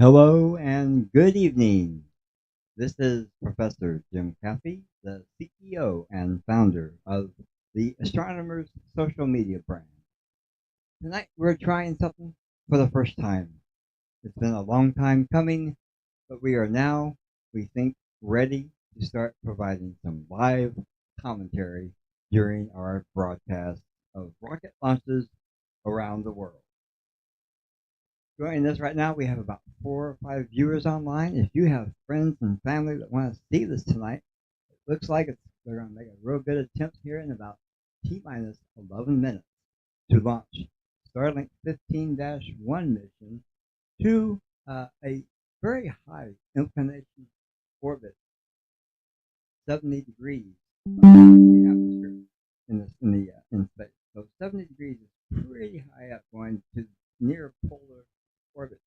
Hello and good evening. This is Professor Jim Caffey, the CEO and founder of the Astronomers social media brand. Tonight we're trying something for the first time. It's been a long time coming, but we are now, we think, ready to start providing some live commentary during our broadcast of rocket launches around the world. Joining us right now, we have about 4 or 5 viewers online. If you have friends and family that want to see this tonight, it looks like they're going to make a real good attempt here in about T-minus 11 minutes to launch Starlink 15-1 mission to a very high inclination orbit, 70 degrees in the atmosphere in space. So 70 degrees is pretty high up, going to near polar orbit.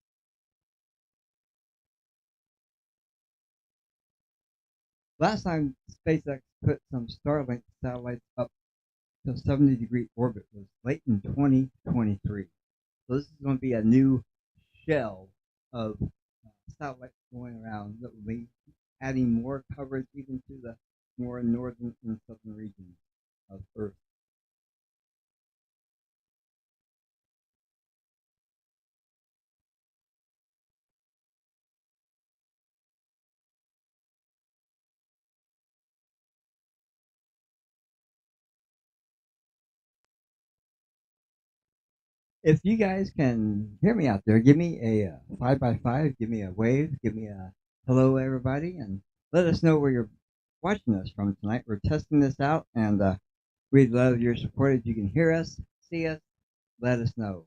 Last time SpaceX put some Starlink satellites up to 70-degree orbit was late in 2023. So this is going to be a new shell of satellites going around that will be adding more coverage even to the more northern and southern regions of Earth. If you guys can hear me out there, give me a 5x5, give me a wave, give me a hello, everybody, and let us know where you're watching us from tonight. We're testing this out, and we'd love your support. If you can hear us, see us, let us know.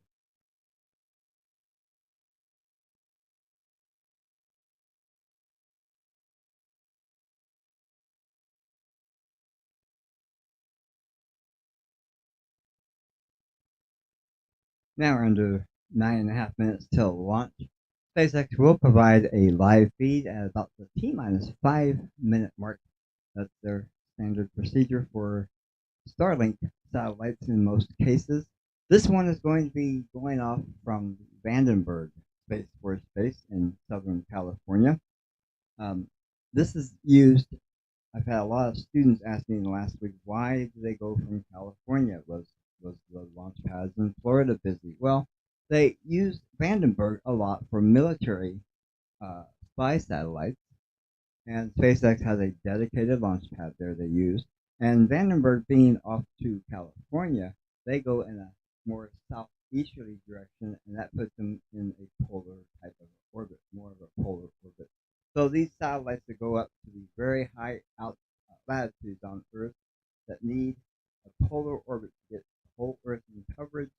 Now we're under 9.5 minutes till launch. SpaceX will provide a live feed at about the T-minus 5-minute mark. That's their standard procedure for Starlink satellites in most cases. This one is going to be going off from Vandenberg Space Force Base in Southern California. This is used. I've had a lot of students ask me in the last week, why do they go from California? Was the launch pads in Florida busy? Well, they used Vandenberg a lot for military spy satellites, and SpaceX has a dedicated launch pad there they use. And Vandenberg being off to California, they go in a more southeasterly direction, and that puts them in a polar type of orbit, more of a polar orbit. So these satellites that go up to the very high latitudes on Earth that need a polar orbit to get the whole Earth in coverage,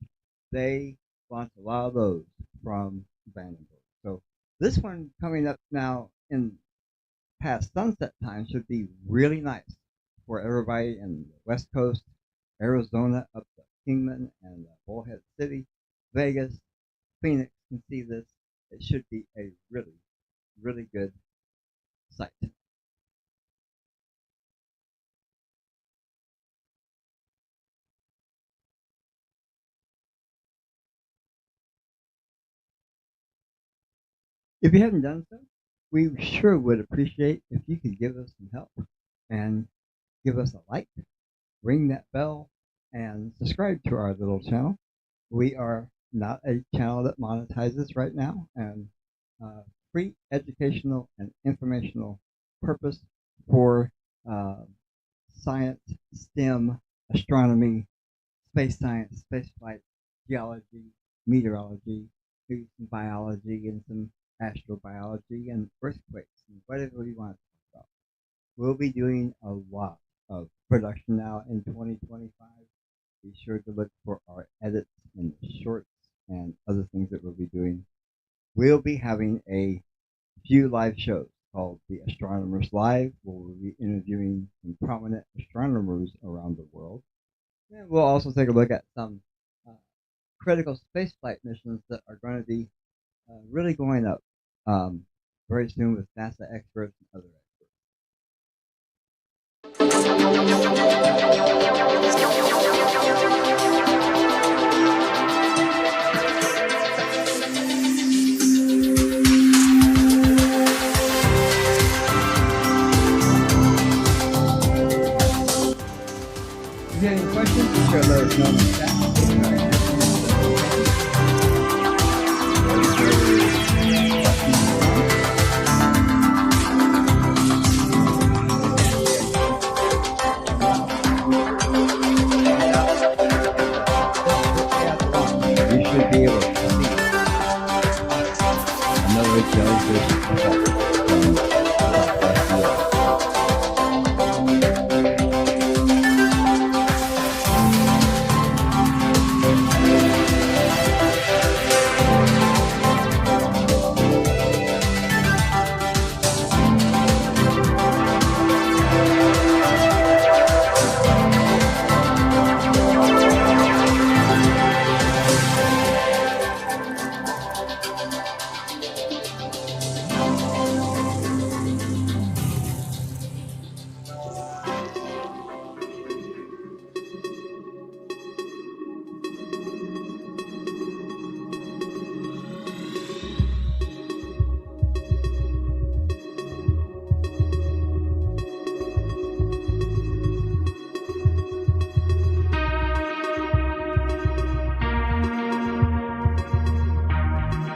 they launch a lot of those from Vandenberg. So this one coming up now in past sunset time should be really nice for everybody in the West Coast, Arizona, up to Kingman and Bullhead City, Vegas, Phoenix can see this. It should be a really, really good sight. If you haven't done so, we sure would appreciate if you could give us some help and give us a like, ring that bell, and subscribe to our little channel. We are not a channel that monetizes right now, and free educational and informational purpose for science, STEM, astronomy, space science, space flight, geology, meteorology, maybe some biology and some astrobiology and earthquakes and whatever we want to talk about. We'll be doing a lot of production now in 2025. Be sure to look for our edits and shorts and other things that we'll be doing. We'll be having a few live shows called the Astronomers Live, where we'll be interviewing some prominent astronomers around the world. And we'll also take a look at some critical spaceflight missions that are going to be really going up very soon with NASA experts and other experts.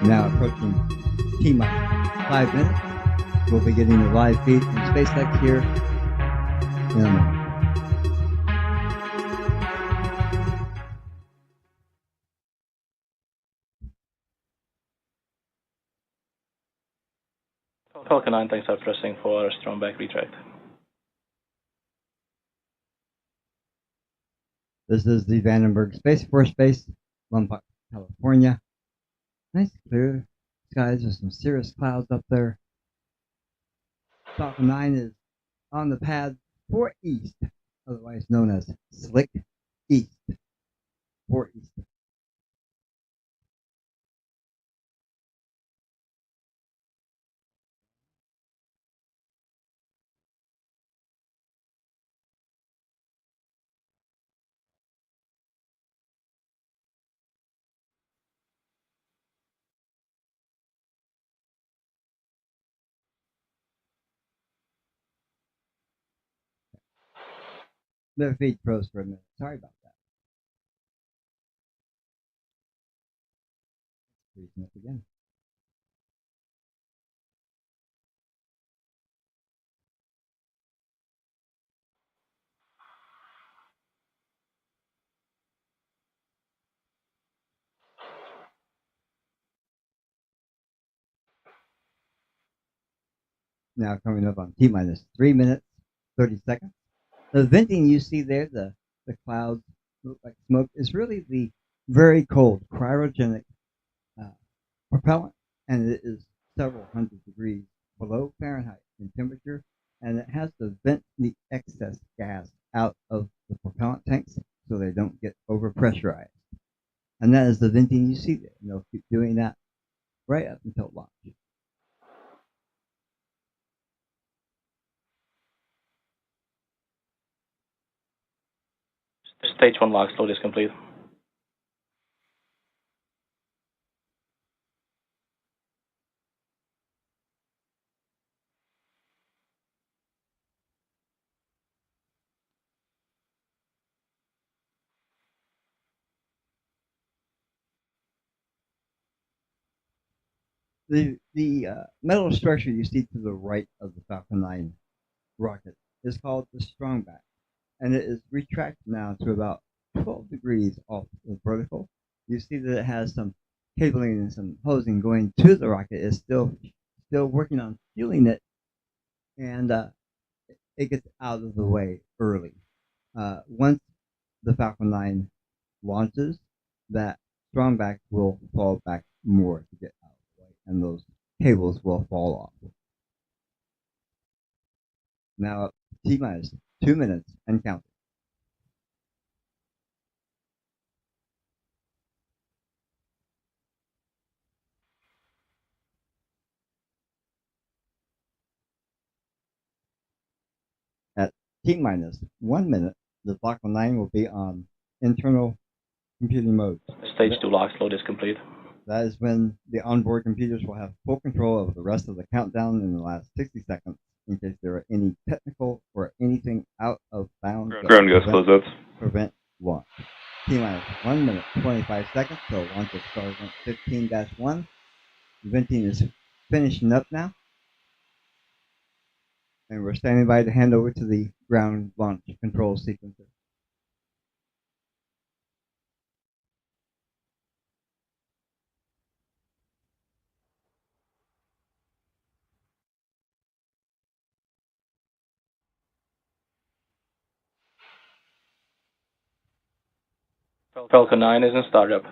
Now approaching T-minus 5 minutes. We'll be getting the live feed from SpaceX here in a moment. Falcon 9, thanks for pressing for strong back retract. This is the Vandenberg Space Force Base, Liftoff, California. Nice clear skies with some cirrus clouds up there. Falcon 9 is on the pad 4 East, otherwise known as Slick East. 4 East. The feed froze for a minute. Sorry about that. Freezing up again. Now coming up on T-minus 3 minutes, 30 seconds. The venting you see there, the clouds look like smoke, is really the very cold cryogenic propellant, and it is several hundred degrees below Fahrenheit in temperature, and it has to vent the excess gas out of the propellant tanks so they don't get overpressurized. And that is the venting you see there. And they'll keep doing that right up until launch. Stage 1 LOX load is complete. The metal structure you see to the right of the Falcon 9 rocket is called the strongback, and it is retracted now to about 12 degrees off the vertical. You see that it has some cabling and some hosing going to the rocket. It's still working on fueling it, and it gets out of the way early. Once the Falcon 9 launches, that strongback will fall back more to get out of the way, and those cables will fall off. Now up to T-minus 2 minutes and counting. At T-minus 1 minute, the Falcon 9 will be on internal computing mode. Stage 2 LOX load is complete. That is when the onboard computers will have full control of the rest of the countdown in the last 60 seconds in case there are any technical or anything out of bounds ground gas closeouts. Prevent launch. T-minus 1 minute, 25 seconds till launch of Starlink 15-1. Venting is finishing up now. And we're standing by to hand over to the ground launch control sequencer. Falcon 9 is in startup.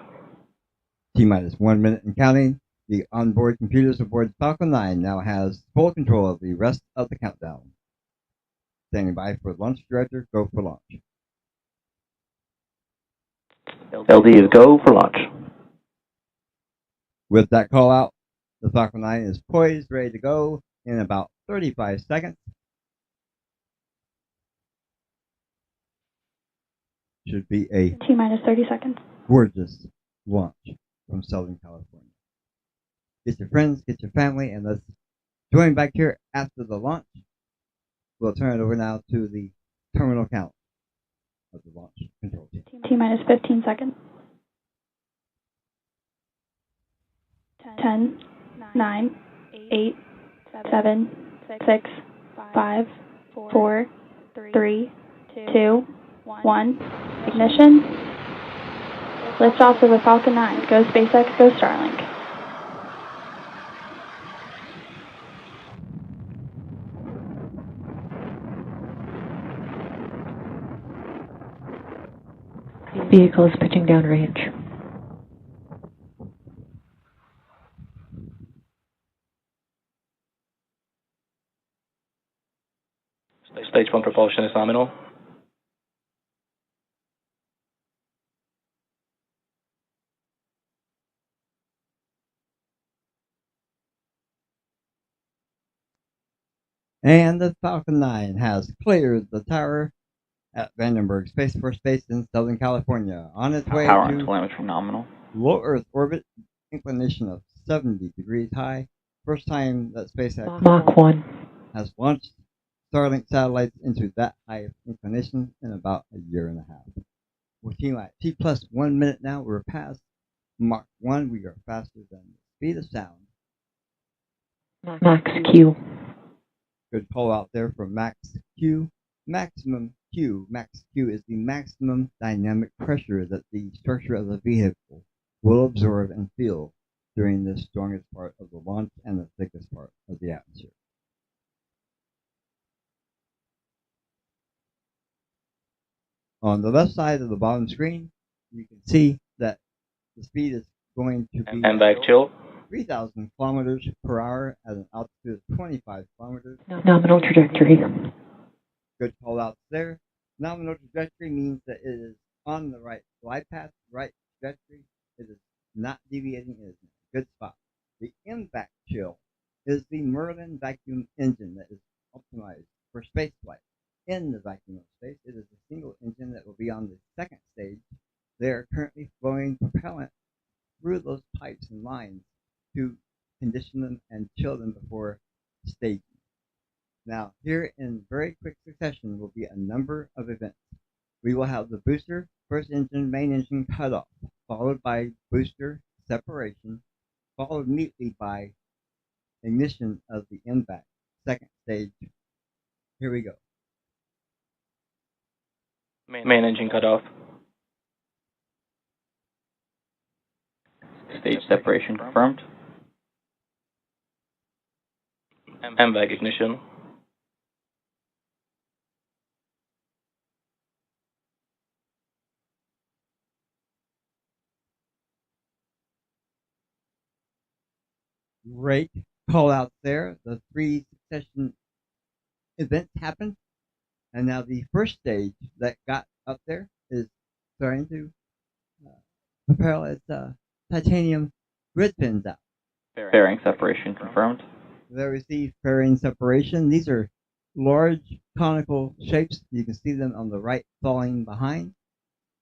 T-minus 1 minute and counting. The onboard computers aboard Falcon 9 now has full control of the rest of the countdown. Standing by for launch director, go for launch. LD is go for launch. With that call out, the Falcon 9 is poised, ready to go in about 35 seconds. Should be a T-minus 30 seconds. gorgeous launch from Southern California. Get your friends, get your family, and let's join back here after the launch. We'll turn it over now to the terminal count of the launch control team. T-minus 15 seconds. 10, 9, 8, 7, 6, 5, 4, 3, 2, 1. Ignition. Liftoff of the Falcon 9. Go SpaceX, go Starlink. Vehicle is pitching downrange. Stage 1 propulsion is nominal. And the Falcon 9 has cleared the tower at Vandenberg Space Force Base in Southern California on its way Power to and telemetry nominal. low Earth orbit, inclination of 70 degrees high. First time that SpaceX Mach 1. has launched Starlink satellites into that high of inclination in about a year and a half. With T plus 1 minute now, we're past Mach 1. We are faster than the speed of sound. Max Q. Good call out there for Max Q. Maximum Q. Max Q is the maximum dynamic pressure that the structure of the vehicle will absorb and feel during the strongest part of the launch and the thickest part of the atmosphere. On the left side of the bottom screen, you can see that the speed is going to be And back chill. 3,000 kilometers per hour at an altitude of 25 kilometers. Nominal trajectory. Good call outs there. Nominal trajectory means that it is on the right glide path, right trajectory. It is not deviating. It is in a good spot. The impact chill is the Merlin vacuum engine that is optimized for spaceflight. In the vacuum of space, it is a single engine that will be on the second stage. They are currently flowing propellant through those pipes and lines to condition them and chill them before staging. Now, here in very quick succession will be a number of events. We will have the booster, first engine, main engine cutoff, followed by booster separation, followed immediately by ignition of the MVAC, second stage. Here we go. Main engine cutoff. Stage separation confirmed. MVAC ignition. Great call out there. The three succession events happened. And now the first stage that got up there is starting to propel its titanium grid pins out. Fairing separation confirmed. They receive fairing separation. These are large conical shapes. You can see them on the right falling behind.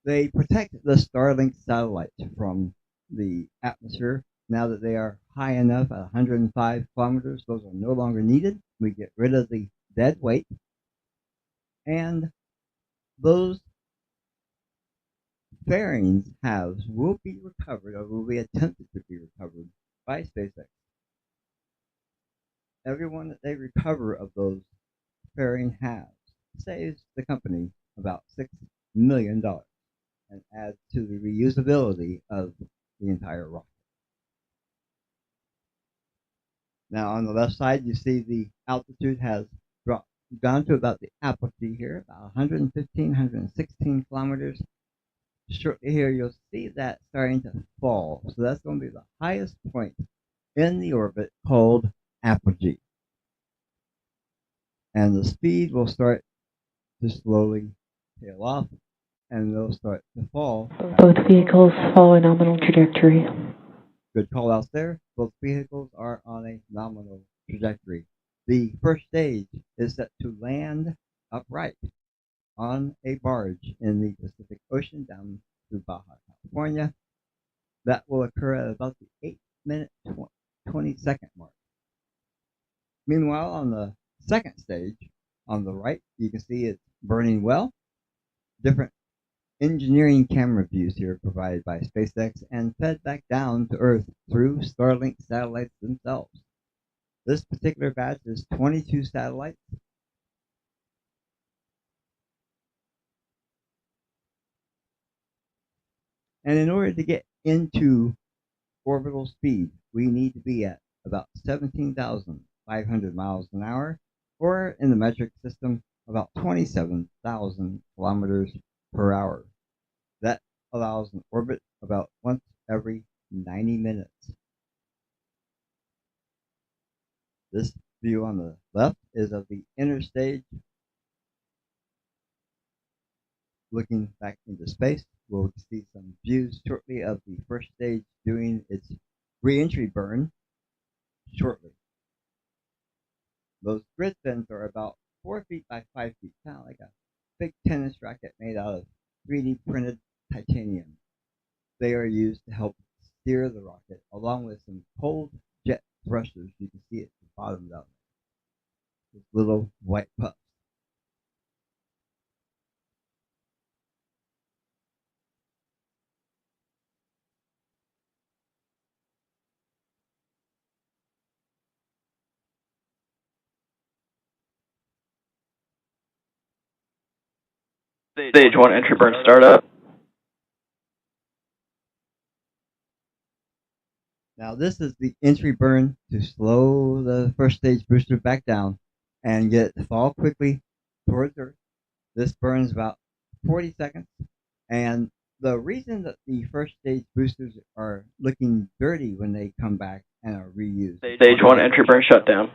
They protect the Starlink satellites from the atmosphere. Now that they are high enough at 105 kilometers, those are no longer needed. We get rid of the dead weight. And those fairings halves will be recovered or will be attempted to be recovered by SpaceX. Everyone that they recover of those fairing halves saves the company about $6 million and adds to the reusability of the entire rocket. Now on the left side, you see the altitude has gone to about the apogee here, about 115, 116 kilometers. Shortly here, you'll see that starting to fall. So that's going to be the highest point in the orbit called apogee. And the speed will start to slowly tail off, and they'll start to fall. Both vehicles follow a nominal trajectory. Good call outs there. Both vehicles are on a nominal trajectory. The first stage is set to land upright on a barge in the Pacific Ocean down to Baja California. That will occur at about the 8-minute 20-second mark. Meanwhile, on the second stage, on the right, you can see it's burning well. Different engineering camera views here provided by SpaceX and fed back down to Earth through Starlink satellites themselves. This particular batch is 22 satellites. And in order to get into orbital speed, we need to be at about 17,500 miles an hour, or in the metric system, about 27,000 kilometers per hour. That allows an orbit about once every 90 minutes. This view on the left is of the inner stage. Looking back into space, we'll see some views shortly of the first stage doing its re-entry burn shortly. Those grid fins are about 4 feet by 5 feet, kind of like a big tennis racket made out of 3D printed titanium. They are used to help steer the rocket, along with some cold jet thrusters. You can see at the bottom down there. This little white puffs. Stage 1 entry burn startup. Now this is the entry burn to slow the first stage booster back down and get it to fall quickly towards Earth. This burns about 40 seconds. And the reason that the first stage boosters are looking dirty when they come back and are reused. Stage 1 entry burn shutdown.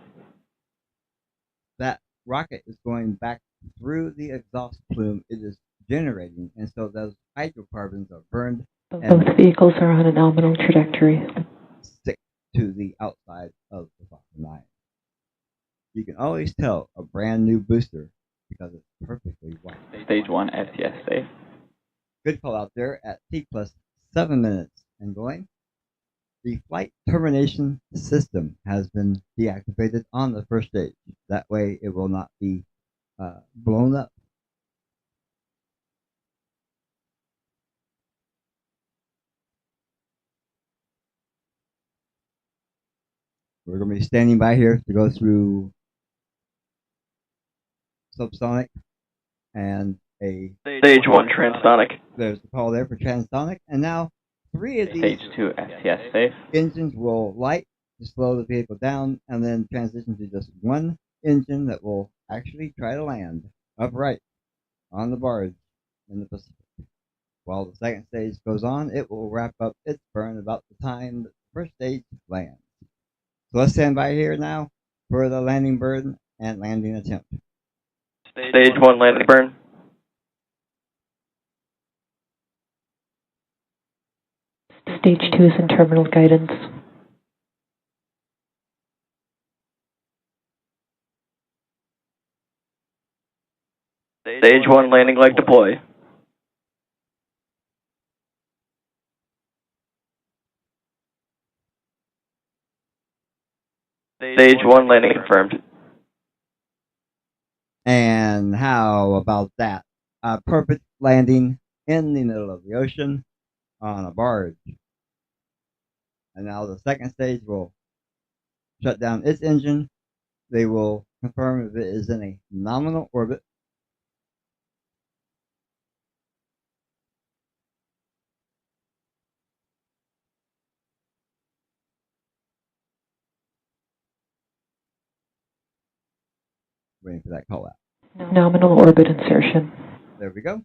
That rocket is going back through the exhaust plume it is generating, and so those hydrocarbons are burned. Both vehicles are on a nominal trajectory. Stick to the outside of the Falcon 9. You can always tell a brand new booster because it's perfectly white. Stage 1 STS safe. Good call out there at T plus 7 minutes and going. The flight termination system has been deactivated on the first stage. That way it will not be blown up. We're going to be standing by here to go through subsonic and a Stage 1 transonic. There's the call there for transonic, and now 3 of these Stage 2 STS safe. engines will light to slow the vehicle down, and then transition to just one engine that will actually try to land upright on the barge in the Pacific. While the second stage goes on, it will wrap up its burn about the time that the first stage lands. So let's stand by here now for the landing burn and landing attempt. Stage 1 landing burn. Stage 2 is in terminal guidance. Stage 1 landing leg deploy. Stage 1 landing confirmed. And how about that? A perfect landing in the middle of the ocean on a barge. And now the second stage will shut down its engine. They will confirm if it is in a nominal orbit. Waiting for that call out. Nominal orbit insertion. There we go.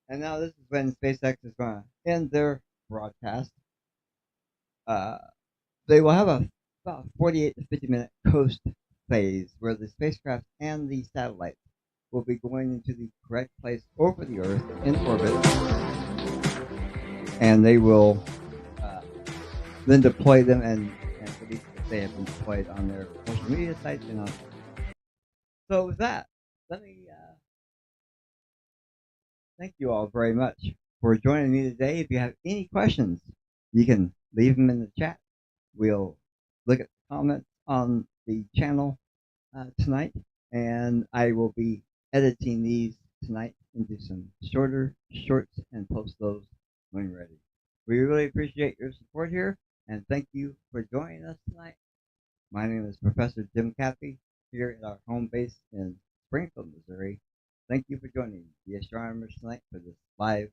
And now this is when SpaceX is going to end their broadcast. They will have about 48 to 50 minute coast phase where the spacecraft and the satellites will be going into the correct place over the Earth in orbit. And they will then deploy them and release if they have been deployed on their social media sites and on. So with that, let me thank you all very much for joining me today. If you have any questions, you can leave them in the chat. We'll look at the comments on the channel tonight, and I will be editing these tonight into some shorter shorts and post those when ready. We really appreciate your support here, and thank you for joining us tonight. My name is Professor Jim Cappy here at our home base in Springfield, Missouri. Thank you for joining the Astronomers tonight for this live